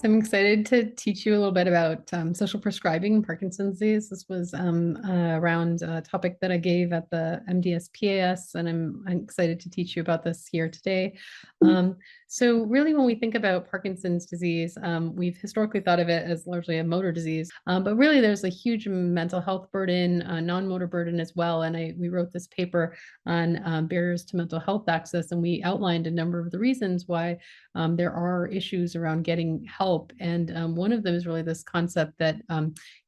So I'm excited to teach you a little bit about social prescribing in Parkinson's disease. This was around a topic that I gave at the MDS-PAS, and I'm excited to teach you about this here today. So really, when we think about Parkinson's disease, we've historically thought of it as largely a motor disease, but really there's a huge mental health burden, non-motor burden as well. And we wrote this paper on barriers to mental health access, and we outlined a number of the reasons why there are issues around getting help. And one of them is really this concept that,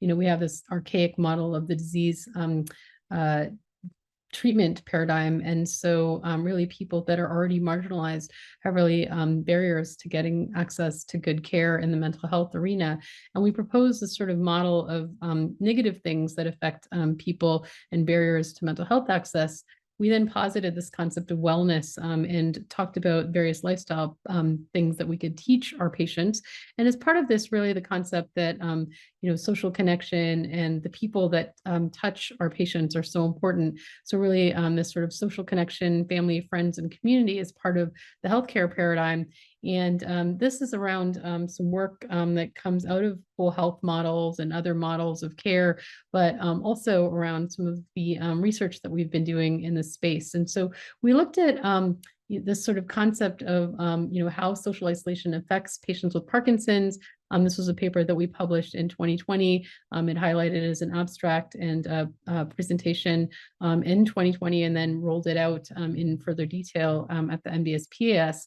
we have this archaic model of the disease uh, treatment paradigm. And so really people that are already marginalized have really barriers to getting access to good care in the mental health arena. And we propose this sort of model of negative things that affect people and barriers to mental health access. We then posited this concept of wellness and talked about various lifestyle things that we could teach our patients. And as part of this, really the concept that, social connection and the people that touch our patients are so important. So really this sort of social connection, family, friends, and community is part of the healthcare paradigm. And this is around some work that comes out of whole health models and other models of care, but also around some of the research that we've been doing in this space. And so we looked at this sort of concept of how social isolation affects patients with Parkinson's. This was a paper that we published in 2020. It highlighted as an abstract and a presentation in 2020, and then rolled it out in further detail at the MDS-PAS.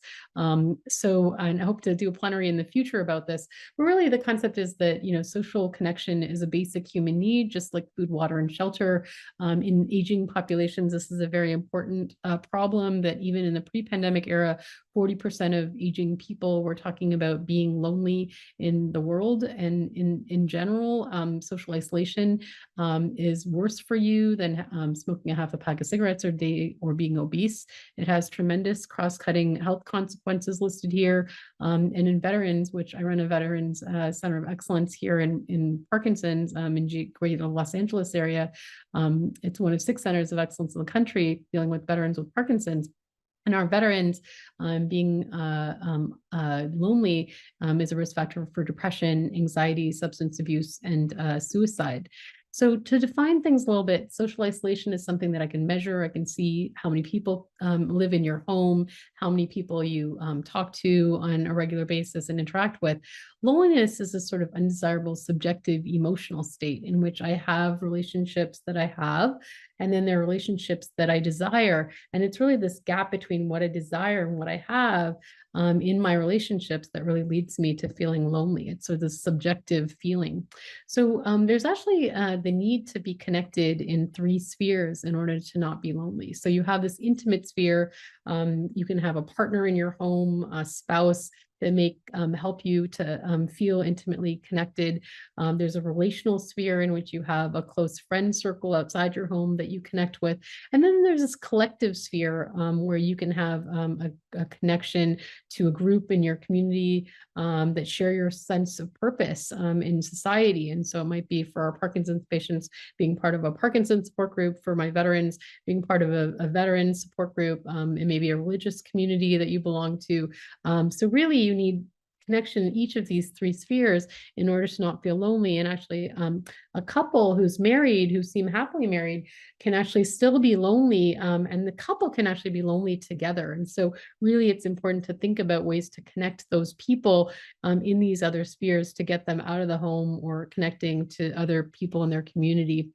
So I hope to do a plenary in the future about this. But really, the concept is that social connection is a basic human need, just like food, water, and shelter. In aging populations, this is a very important problem that even in the pre-pandemic era, 40% of aging people were talking about being lonely in the world. And in general, social isolation is worse for you than smoking a half a pack of cigarettes a day or being obese. It has tremendous cross-cutting health consequences listed here. And in veterans, which I run a Veterans Center of Excellence here in Parkinson's in Greater Los Angeles area. It's one of 6 centers of excellence in the country dealing with veterans with Parkinson's. And our veterans being lonely is a risk factor for depression, anxiety, substance abuse, and suicide. So to define things a little bit, social isolation is something that I can measure. I can see how many people live in your home, how many people you talk to on a regular basis and interact with. Loneliness is a sort of undesirable subjective emotional state in which I have relationships that I have, and then there are relationships that I desire. And it's really this gap between what I desire and what I have in my relationships that really leads me to feeling lonely. It's sort of this subjective feeling. So there's actually the need to be connected in 3 spheres in order to not be lonely. So you have this intimate sphere. You can have a partner in your home, a spouse that may help you to feel intimately connected. There's a relational sphere in which you have a close friend circle outside your home that you connect with. And then there's this collective sphere where you can have a connection to a group in your community that share your sense of purpose in society. And so it might be for our Parkinson's patients being part of a Parkinson's support group, for my veterans being part of a veteran support group, and maybe a religious community that you belong to. So really, you need connection in each of these 3 spheres in order to not feel lonely. And actually, a couple who's married, who seem happily married, can actually still be lonely, and the couple can actually be lonely together. And so really, it's important to think about ways to connect those people in these other spheres to get them out of the home or connecting to other people in their community.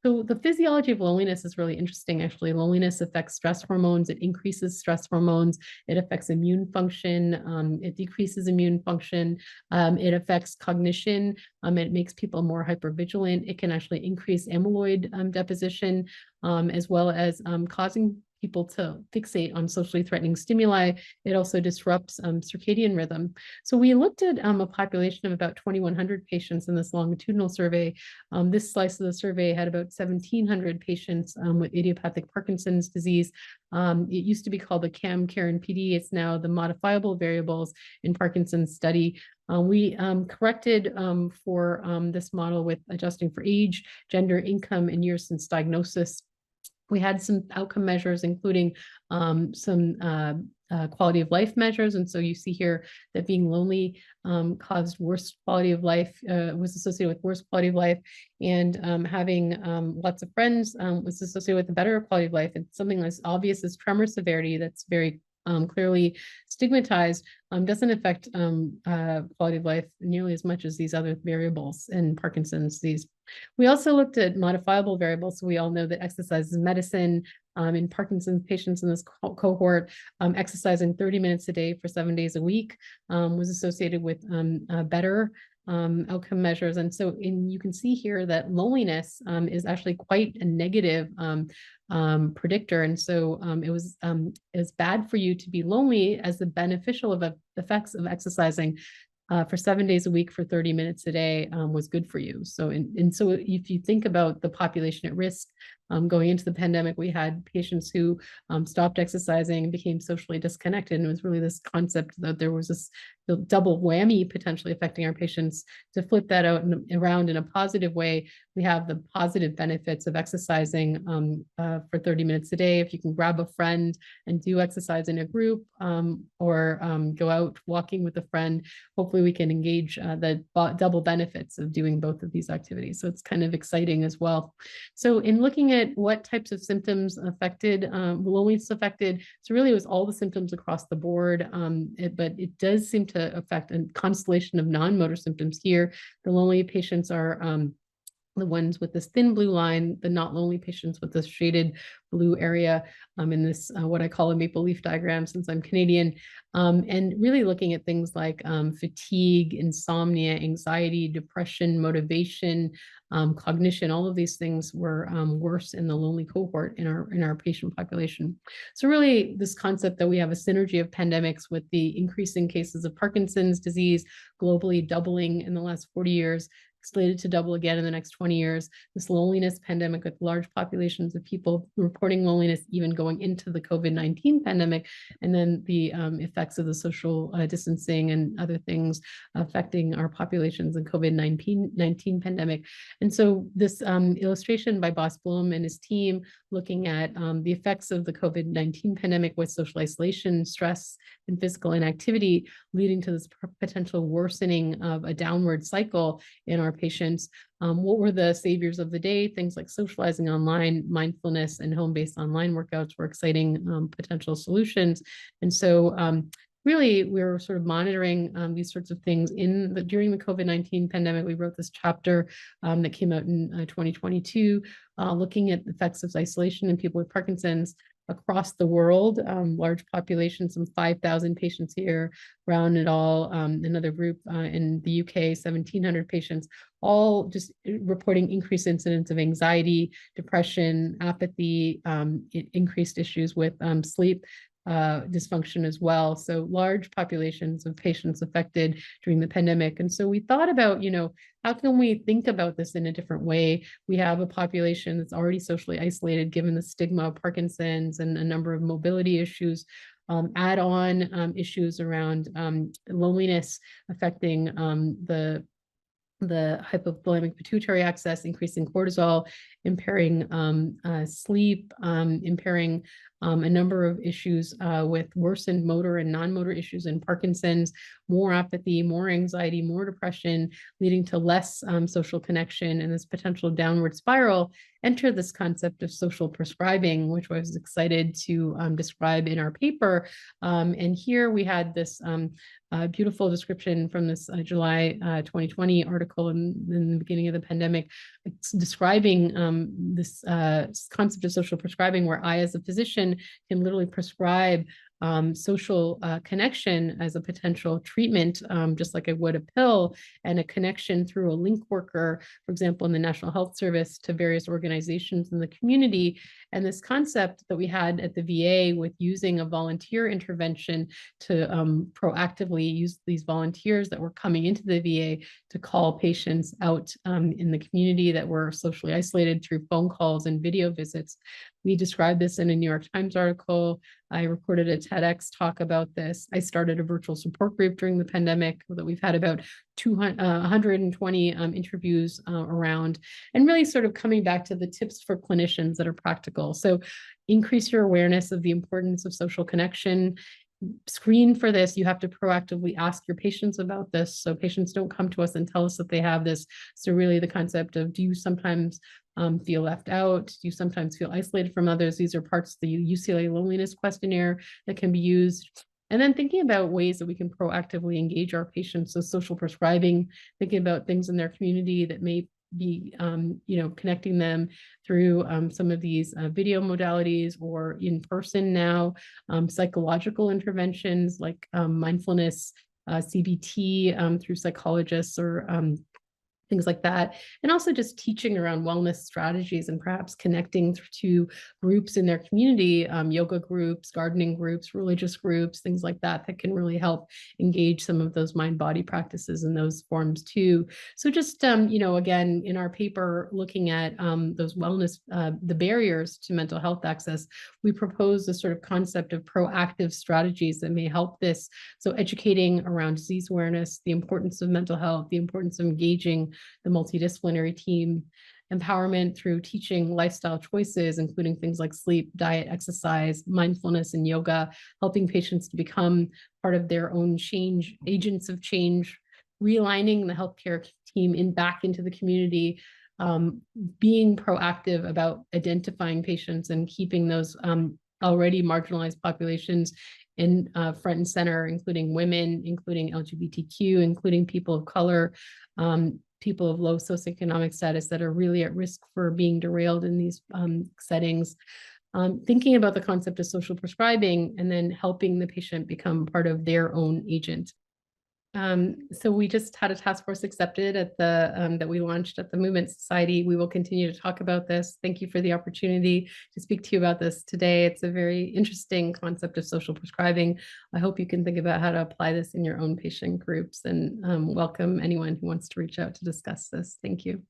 So the physiology of loneliness is really interesting. Actually, loneliness affects stress hormones. It increases stress hormones. It affects immune function. It decreases immune function. It affects cognition. It makes people more hypervigilant. It can actually increase amyloid deposition, as well as causing people to fixate on socially threatening stimuli. It also disrupts circadian rhythm. So we looked at a population of about 2,100 patients in this longitudinal survey. This slice of the survey had about 1,700 patients with idiopathic Parkinson's disease. It used to be called the CAM, CARE, and PD. It's now the modifiable variables in Parkinson's study. We corrected for this model with adjusting for age, gender, income, and years since diagnosis. We had some outcome measures, including some quality of life measures. And so you see here that being lonely caused worse quality of life, was associated with worse quality of life, and having lots of friends was associated with a better quality of life. And something as obvious as tremor severity that's very clearly stigmatized doesn't affect quality of life nearly as much as these other variables in Parkinson's disease. We also looked at modifiable variables. So we all know that exercise is medicine. In Parkinson's patients in this cohort, exercising 30 minutes a day for 7 days a week was associated with better outcome measures. And so you can see here that loneliness is actually quite a negative predictor. And so it was bad for you to be lonely as the beneficial of effects of exercising for 7 days a week for 30 minutes a day was good for you. So, so if you think about the population at risk going into the pandemic, we had patients who stopped exercising and became socially disconnected. And it was really this concept that there was this double whammy potentially affecting our patients. To flip that out around in a positive way, we have the positive benefits of exercising for 30 minutes a day. If you can grab a friend and do exercise in a group or go out walking with a friend, hopefully we can engage the double benefits of doing both of these activities. So it's kind of exciting as well. So in looking at what types of symptoms affected, loneliness affected, so really it was all the symptoms across the board, but it does seem to affect a constellation of non-motor symptoms here. The lonely patients are the ones with this thin blue line, the not lonely patients with this shaded blue area in this, what I call a maple leaf diagram since I'm Canadian, and really looking at things like fatigue, insomnia, anxiety, depression, motivation, cognition. All of these things were worse in the lonely cohort in our patient population. So really this concept that we have a synergy of pandemics with the increasing cases of Parkinson's disease globally doubling in the last 40 years, slated to double again in the next 20 years. This loneliness pandemic with large populations of people reporting loneliness even going into the COVID-19 pandemic, and then the effects of the social distancing and other things affecting our populations in COVID-19 pandemic. And so this illustration by Boss Bloom and his team looking at the effects of the COVID-19 pandemic with social isolation, stress, and physical inactivity, leading to this potential worsening of a downward cycle in our patients. What were the saviors of the day? Things like socializing online, mindfulness, and home-based online workouts were exciting potential solutions. And so really, we were sort of monitoring these sorts of things during the COVID-19 pandemic. We wrote this chapter that came out in 2022, looking at the effects of isolation in people with Parkinson's across the world, large populations, some 5,000 patients here, Brown et al., another group in the UK, 1,700 patients, all just reporting increased incidence of anxiety, depression, apathy, increased issues with sleep dysfunction as well. So large populations of patients affected during the pandemic. And so we thought about, how can we think about this in a different way? We have a population that's already socially isolated given the stigma of Parkinson's and a number of mobility issues. Add on issues around loneliness affecting the hypothalamic pituitary axis, increasing cortisol, impairing sleep, impairing a number of issues with worsened motor and non-motor issues in Parkinson's, more apathy, more anxiety, more depression, leading to less social connection, and this potential downward spiral. Enter this concept of social prescribing, which I was excited to describe in our paper. And here we had this beautiful description from this July 2020 article in the beginning of the pandemic. It's describing this concept of social prescribing, where I, as a physician, can literally prescribe social connection as a potential treatment, just like I would a pill, and a connection through a link worker, for example, in the National Health Service, to various organizations in the community. And this concept that we had at the VA with using a volunteer intervention to proactively use these volunteers that were coming into the VA to call patients out in the community that were socially isolated through phone calls and video visits. We described this in a New York Times article. I recorded a TEDx talk about this. I started a virtual support group during the pandemic that we've had about 120 interviews around, and really sort of coming back to the tips for clinicians that are practical. So increase your awareness of the importance of social connection, screen for this. You have to proactively ask your patients about this. So patients don't come to us and tell us that they have this. So really the concept of, do you sometimes feel left out? Do you sometimes feel isolated from others? These are parts of the UCLA loneliness questionnaire that can be used. And then thinking about ways that we can proactively engage our patients. So social prescribing, thinking about things in their community that may be, connecting them through some of these video modalities or in person now, psychological interventions like mindfulness, CBT through psychologists or things like that. And also just teaching around wellness strategies and perhaps connecting to groups in their community, yoga groups, gardening groups, religious groups, things like that, that can really help engage some of those mind-body practices in those forms too. So just, again, in our paper, looking at those wellness, the barriers to mental health access, we propose a sort of concept of proactive strategies that may help this. So educating around disease awareness, the importance of mental health, the importance of engaging the multidisciplinary team, empowerment through teaching lifestyle choices, including things like sleep, diet, exercise, mindfulness, and yoga, helping patients to become part of their own change, agents of change, realigning the healthcare team back into the community, being proactive about identifying patients and keeping those already marginalized populations in front and center, including women, including LGBTQ, including people of color, people of low socioeconomic status that are really at risk for being derailed in these settings. Thinking about the concept of social prescribing and then helping the patient become part of their own agent. So we just had a task force accepted at the that we launched at the Movement Society. We will continue to talk about this. Thank you for the opportunity to speak to you about this today. It's a very interesting concept of social prescribing. I hope you can think about how to apply this in your own patient groups, and welcome anyone who wants to reach out to discuss this. Thank you.